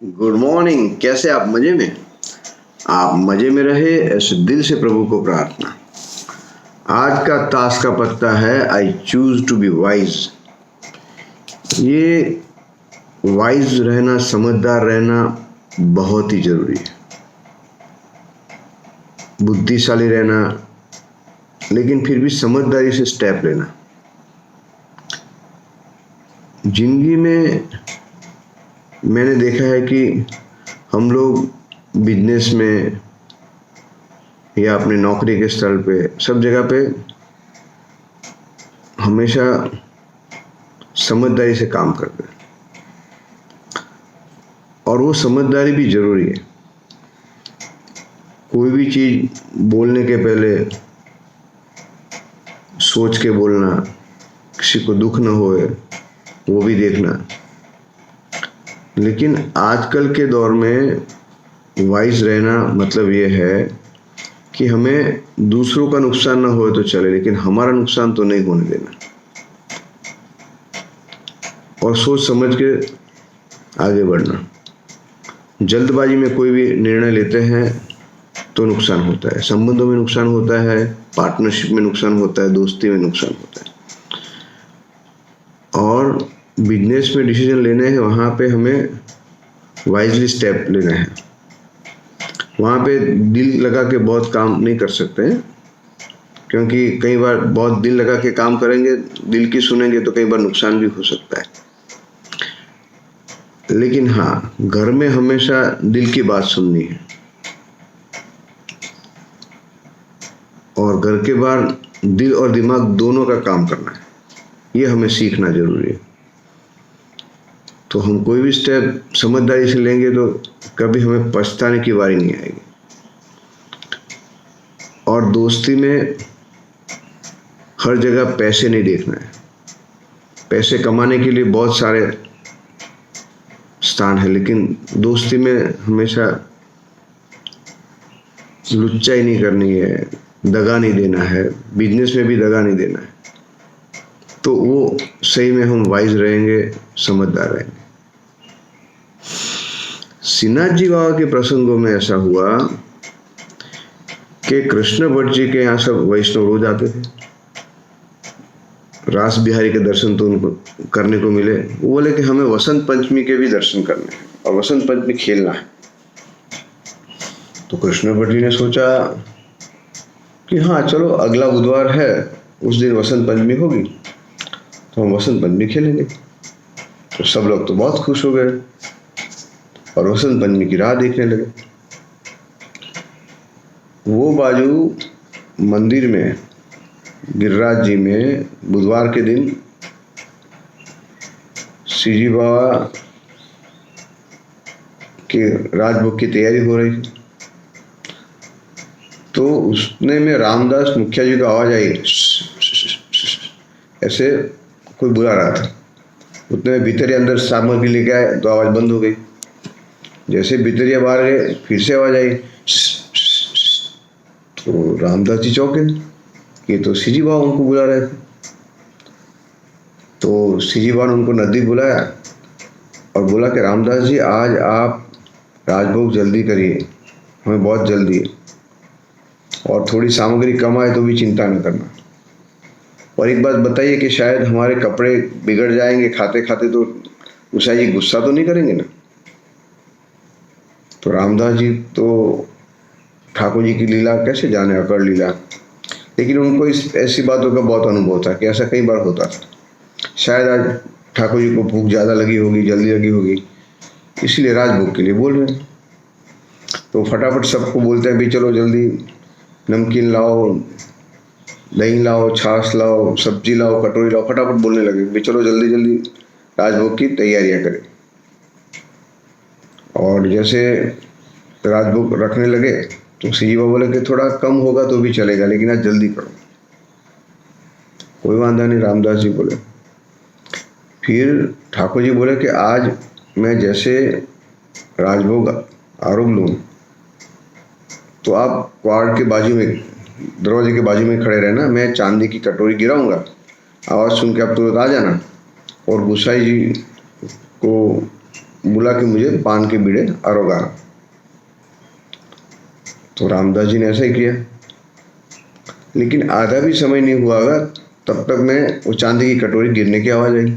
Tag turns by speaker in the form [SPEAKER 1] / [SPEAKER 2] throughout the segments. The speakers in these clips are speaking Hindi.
[SPEAKER 1] Good morning. कैसे आप मजे में? आप मजे में रहे ऐसे दिल से प्रभु को प्रार्थना। आज का ताश का पत्ता है I choose to be wise. ये वाइज रहना, समझदार रहना बहुत ही जरूरी है। बुद्धिशाली रहना, लेकिन फिर भी समझदारी से स्टेप लेना। जिंदगी में मैंने देखा है कि हम लोग बिजनेस में या अपने नौकरी के स्थल पे, सब जगह पे हमेशा समझदारी से काम करते हैं और वो समझदारी भी जरूरी है। कोई भी चीज बोलने के पहले सोच के बोलना, किसी को दुख न होए वो भी देखना। लेकिन आजकल के दौर में वाइज रहना मतलब ये है कि हमें दूसरों का नुकसान ना हो तो चले, लेकिन हमारा नुकसान तो नहीं होने देना और सोच समझ के आगे बढ़ना। जल्दबाजी में कोई भी निर्णय लेते हैं तो नुकसान होता है। संबंधों में नुकसान होता है, पार्टनरशिप में नुकसान होता है, दोस्ती में नुकसान होता है। और बिजनेस में डिसीजन लेने हैं, वहाँ पे हमें वाइजली स्टेप लेना है। वहाँ पे दिल लगा के बहुत काम नहीं कर सकते हैं, क्योंकि कई बार बहुत दिल लगा के काम करेंगे, दिल की सुनेंगे तो कई बार नुकसान भी हो सकता है। लेकिन हाँ, घर में हमेशा दिल की बात सुननी है और घर के बाहर दिल और दिमाग दोनों का काम करना है। ये हमें सीखना जरूरी है। तो हम कोई भी स्टेप समझदारी से लेंगे तो कभी हमें पछताने की बारी नहीं आएगी। और दोस्ती में हर जगह पैसे नहीं देखना है। पैसे कमाने के लिए बहुत सारे स्थान है, लेकिन दोस्ती में हमेशा लुच्चाई नहीं करनी है, दगा नहीं देना है, बिजनेस में भी दगा नहीं देना है। तो वो सही में हम वाइज रहेंगे, समझदार रहेंगे। श्रीनाथ जी बाबा के प्रसंगों में ऐसा हुआ कि कृष्ण भट्ट जी के यहाँ सब वैष्णव रोज आते थे। रास बिहारी के दर्शन तो उनको करने को मिले। वो बोले कि हमें वसंत पंचमी के भी दर्शन करने हैं और वसंत पंचमी खेलना है। तो कृष्ण भट्ट जी ने सोचा कि हाँ चलो, अगला बुधवार है, उस दिन वसंत पंचमी होगी तो हम वसंत पंचमी खेलेंगे। तो सब लोग तो बहुत खुश हो गए और वसंत पंचमी की राह देखने लगे। वो बाजू मंदिर में, गिरिराज जी में, बुधवार के दिन श्री बाबा के राजभोग की तैयारी हो रही थी। तो उसने में रामदास मुखिया जी का आवाज आई, ऐसे कोई बुला रहा था। उतने में भीतर अंदर सामग्री लेके आए तो आवाज बंद हो गई। जैसे भीतरिया बाहर गए, फिर से आवाज आई। तो रामदास जी चौंके, ये तो श्री बाबा उनको बुला रहे थे। तो श्री बाबा ने उनको नजदीक बुलाया और बोला कि रामदास जी, आज आप राजभोग जल्दी करिए, हमें बहुत जल्दी है, और थोड़ी सामग्री कम आए तो भी चिंता न करना। और एक बात बताइए कि शायद हमारे कपड़े बिगड़ जाएंगे खाते खाते, तो उषा जी गुस्सा तो नहीं करेंगे ना? तो रामदास जी तो ठाकुर जी की लीला कैसे जाने, अकड़ लीला, लेकिन उनको इस ऐसी बातों का बहुत अनुभव था कि ऐसा कई बार होता था। शायद आज ठाकुर जी को भूख ज़्यादा लगी होगी, जल्दी लगी होगी, इसीलिए राजभोग के लिए बोल रहे हैं। तो फटाफट सबको बोलते हैं भी चलो जल्दी नमकीन लाओ, दही लाओ, छाछ लाओ, सब्जी लाओ, कटोरी लाओ, फटाफट बोलने लगे भी चलो जल्दी जल्दी राजभोग की तैयारियां करें। और जैसे राजभोग रखने लगे तो श्री बाबा बोले कि थोड़ा कम होगा तो भी चलेगा, लेकिन आज जल्दी करो। कोई वांधा नहीं, रामदास जी बोले। फिर ठाकुर जी बोले कि आज मैं जैसे राजभोग आरोग लूँ तो आप क्वार्ड के बाजू में, दरवाजे के बाजू में खड़े रहना, मैं चांदी की कटोरी गिराऊंगा, आवाज़ सुन के आप तुरंत आ जाना और गुसाई जी को बोला कि मुझे पान के बीड़े आरोगा। तो रामदास जी ने ऐसा ही किया, लेकिन आधा भी समय नहीं हुआ होगा तब तक में वो चांदी की कटोरी गिरने की आवाज़ आई।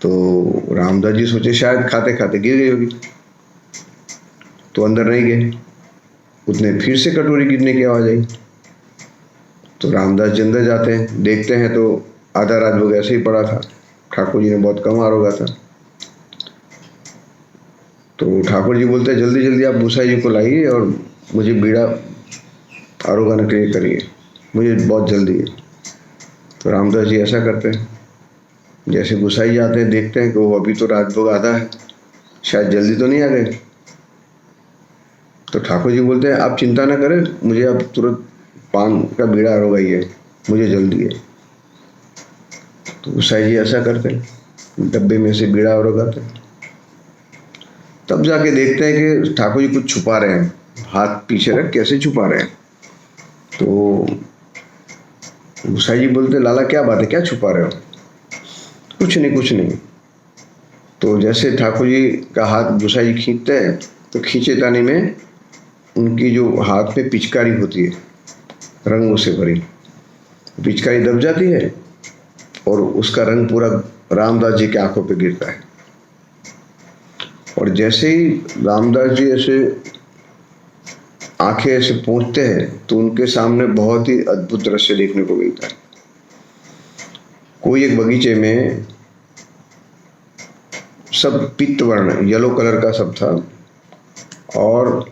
[SPEAKER 1] तो रामदास जी सोचे शायद खाते खाते गिर गई होगी, तो अंदर नहीं गए। उतने फिर से कटोरी गिरने की आवाज़ आई। तो रामदास जी अंदर जाते हैं, देखते हैं तो आधा राजभोग ऐसे ही पड़ा था। ठाकुर जी ने बहुत कम आरोगा था। तो ठाकुर जी बोलते हैं जल्दी जल्दी आप गुसाई जी को लाइए और मुझे बीड़ा आरोगण के लिए करिए, मुझे बहुत जल्दी है। तो रामदास जी ऐसा करते हैं, जैसे गुसाई जाते हैं देखते हैं कि वो अभी तो राजभोग आधा है, शायद जल्दी तो नहीं आ गए। तो ठाकुर जी बोलते हैं आप चिंता न करें, मुझे अब तुरंत पान का बीड़ा आरोगाइए, मुझे जल्दी है। तो गुसाई जी ऐसा करते हैं, डब्बे में से बीड़ा आरोगाते हैं। तब जाके देखते हैं कि ठाकुर जी कुछ छुपा रहे हैं, हाथ पीछे रख कैसे छुपा रहे हैं। तो गुसाई जी बोलते लाला क्या बात है, क्या छुपा रहे हो? कुछ नहीं कुछ नहीं। तो जैसे ठाकुर जी का हाथ गुसाई जी खींचते हैं तो खींचे तानी में उनकी जो हाथ में पिचकारी होती है रंगों से भरी, पिचकारी दब जाती है और उसका रंग पूरा रामदास जी के आंखों पे गिरता है। और जैसे ही रामदास जी ऐसे आंखें ऐसे पहुंचते हैं तो उनके सामने बहुत ही अद्भुत दृश्य देखने को मिलता है। कोई एक बगीचे में सब पीत वर्ण येलो कलर का सब था और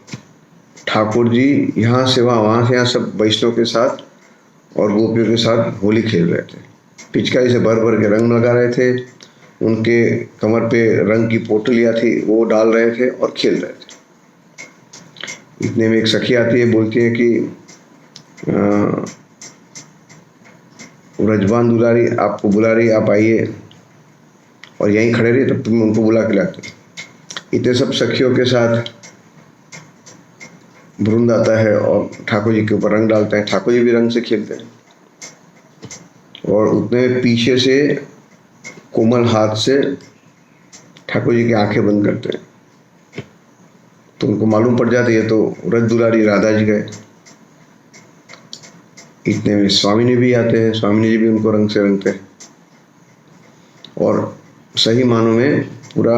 [SPEAKER 1] ठाकुर जी यहाँ से वहाँ से यहाँ सब वैष्णव के साथ और गोपियों के साथ होली खेल रहे थे। पिचकारी से भर भर के रंग लगा रहे थे, उनके कमर पे रंग की पोटलियाँ थी वो डाल रहे थे और खेल रहे थे। इतने में एक सखी आती है, बोलती है कि रजवान दुलारी आपको बुला रही, आप आइए और यहीं खड़े रहिए, तब तुम उनको बुला के लाते। इतने सब सखियों के साथ वृंद आता है और ठाकुर जी के ऊपर रंग डालते हैं। ठाकुर जी भी रंग से खेलते हैं और उतने पीछे से कोमल हाथ से ठाकुर जी की आंखें बंद करते हैं। तो उनको मालूम पड़ जाती है, तो रज दुलारी राधा जी गए। इतने में स्वामी भी आते हैं, स्वामी जी भी उनको रंग से रंगते हैं और सही मानों में पूरा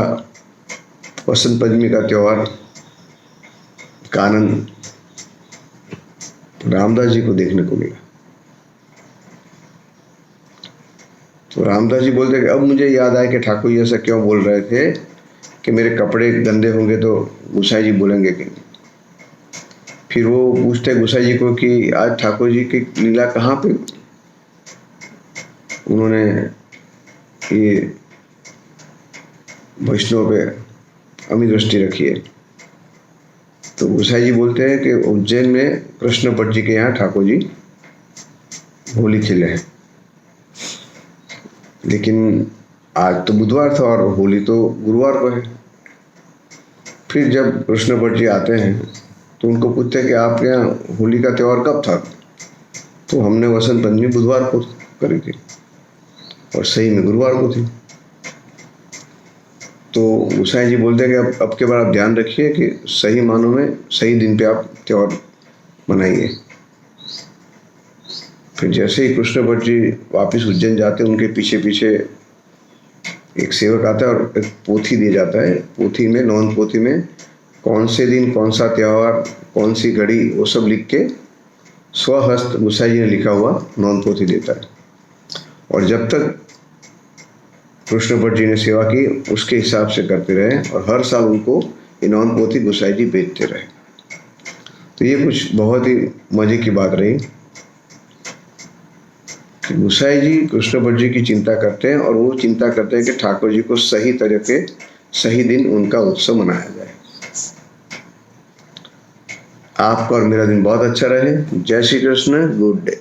[SPEAKER 1] वसंत पंचमी का त्योहार का आनंद रामदास जी को देखने को मिला। तो रामदास जी बोलते कि अब मुझे याद आया कि ठाकुर जी ऐसा क्यों बोल रहे थे कि मेरे कपड़े गंदे होंगे तो गुसाई जी बोलेंगे कि नहीं। फिर वो पूछते गुसाई जी को कि आज ठाकुर जी की लीला कहाँ पे उन्होंने ये वैष्णव पे अमी दृष्टि रखी है। तो गुसाई जी बोलते हैं कि उज्जैन में कृष्ण भट्ट जी के यहाँ ठाकुर जी होली खेले हैं, लेकिन आज तो बुधवार था और होली तो गुरुवार को है। फिर जब कृष्ण भट्ट जी आते हैं तो उनको पूछते हैं कि आपके यहाँ होली का त्यौहार कब था? तो हमने वसंत पंचमी बुधवार को करी थी और सही में गुरुवार को थी। तो गुसाई जी बोलते हैं कि अब के बार आप ध्यान रखिए कि सही मानों में सही दिन पे आप त्यौहार मनाइए। फिर जैसे ही कृष्ण भट्ट जी वापस उज्जैन जाते हैं, उनके पीछे पीछे एक सेवक आता है और एक पोथी दिया जाता है। पोथी में, नौन पोथी में कौन से दिन कौन सा त्यौहार कौन सी घड़ी वो सब लिख के स्वहस्त गुसाई जी ने लिखा हुआ नौन पोथी देता है। और जब तक कृष्ण भट्ट जी ने सेवा की उसके हिसाब से करते रहे और हर साल उनको ये नौन पोथी गुसाई जी बेचते रहे। तो ये कुछ बहुत ही मजे की बात रही कि गुसाई जी कृष्ण भट्ट जी की चिंता करते हैं और वो चिंता करते हैं कि ठाकुर जी को सही तरीके सही दिन उनका उत्सव मनाया जाए। आपका और मेरा दिन बहुत अच्छा रहे। जय श्री कृष्ण, गुड डे।